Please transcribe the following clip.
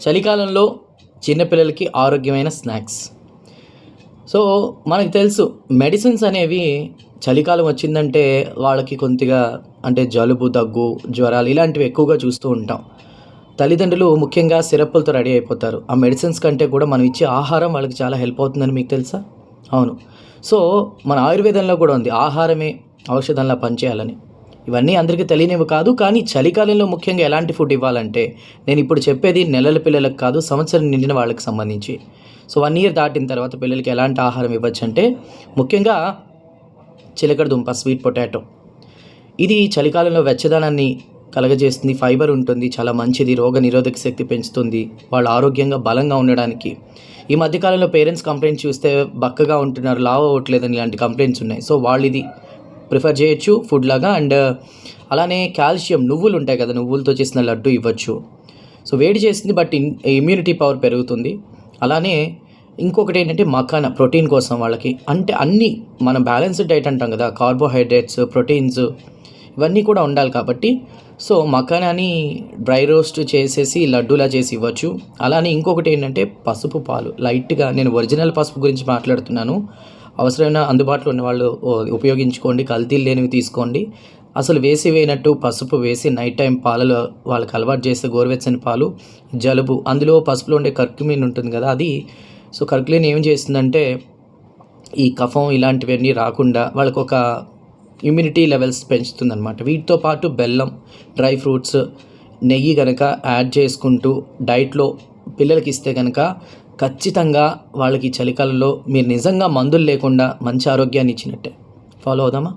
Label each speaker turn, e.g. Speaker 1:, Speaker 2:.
Speaker 1: చలికాలంలో చిన్నపిల్లలకి ఆరోగ్యమైన స్నాక్స్. సో, మనకు తెలుసు మెడిసిన్స్ అనేవి చలికాలం వచ్చిందంటే వాళ్ళకి కొద్దిగా అంటే జలుబు, దగ్గు, జ్వరాలు ఇలాంటివి ఎక్కువగా చూస్తూ ఉంటాం. తల్లిదండ్రులు ముఖ్యంగా సిరప్పులతో రెడీ అయిపోతారు. ఆ మెడిసిన్స్ కంటే కూడా మనం ఇచ్చే ఆహారం వాళ్ళకి చాలా హెల్ప్ అవుతుందని మీకు తెలుసా? అవును. సో, మన ఆయుర్వేదంలో కూడా ఉంది. ఆహారమే ఔషధంలా పనిచేయాలని. ఇవన్నీ అందరికీ తెలియనివి కాదు. కానీ చలికాలంలో ముఖ్యంగా ఎలాంటి ఫుడ్ ఇవ్వాలంటే, నేనిప్పుడు చెప్పేది నెలల పిల్లలకు కాదు, సంవత్సరం నిండిన వాళ్ళకి సంబంధించి. సో, 1 ఇయర్ దాటిన తర్వాత పిల్లలకి ఎలాంటి ఆహారం ఇవ్వచ్చంటే, ముఖ్యంగా చిలకడ దుంప, స్వీట్ పొటాటో. ఇది చలికాలంలో వెచ్చదనాన్ని కలగజేస్తుంది. ఫైబర్ ఉంటుంది. చాలా మంచిది. రోగనిరోధక శక్తి పెంచుతుంది. వాళ్ళు ఆరోగ్యంగా, బలంగా ఉండడానికి. ఈ మధ్య కాలంలో పేరెంట్స్ కంప్లెయింట్స్ చూస్తే బక్కగా ఉంటున్నారు, లావు అవ్వట్లేదని ఇలాంటి కంప్లెయింట్స్ ఉన్నాయి. సో, వాళ్ళిది ప్రిఫర్ చేయొచ్చు ఫుడ్ లాగా. అండ్ అలానే కాల్షియం నువ్వులు ఉంటాయి కదా, నువ్వులతో చేసిన లడ్డు ఇవ్వచ్చు. సో, వేడి చేస్తుంది బట్ ఇమ్యూనిటీ పవర్ పెరుగుతుంది. అలానే ఇంకొకటి ఏంటంటే మఖానా, ప్రోటీన్ కోసం వాళ్ళకి. అంటే అన్నీ మనం బ్యాలెన్స్డ్ డైట్ అంటాం కదా, కార్బోహైడ్రేట్స్, ప్రోటీన్స్ ఇవన్నీ కూడా ఉండాలి కాబట్టి సో మఖానాని డ్రై రోస్ట్ చేసేసి లడ్డూలా చేసి ఇవ్వచ్చు. అలానే ఇంకొకటి ఏంటంటే పసుపు పాలు లైట్గా, నేను ఒరిజినల్ పసుపు గురించి మాట్లాడుతున్నాను. అవసరమైన అందుబాటులో ఉన్న వాళ్ళు ఉపయోగించుకోండి, కల్తీలు లేనివి తీసుకోండి. అసలు వేసి వేయనట్టు పసుపు వేసి నైట్ టైం పాలలో వాళ్ళకి అలవాటు చేస్తే గోరువెచ్చని పాలు, జలుబు, అందులో పసుపులో ఉండే కర్క్యూమిన్ ఉంటుంది కదా అది. సో కర్క్యూమిన్ ఏం చేస్తుందంటే ఈ కఫం ఇలాంటివన్నీ రాకుండా వాళ్ళకు ఒక ఇమ్యూనిటీ లెవెల్స్ పెంచుతుందన్నమాట. వీటితో పాటు బెల్లం, డ్రై ఫ్రూట్స్, నెయ్యి కనుక యాడ్ చేసుకుంటూ డైట్లో పిల్లలకి ఇస్తే కనుక ఖచ్చితంగా వాళ్ళకి చలికాలంలో మీరు నిజంగా మందులు లేకుండా మంచి ఆరోగ్యాన్ని ఇచ్చినట్టే. ఫాలో అవుదామా?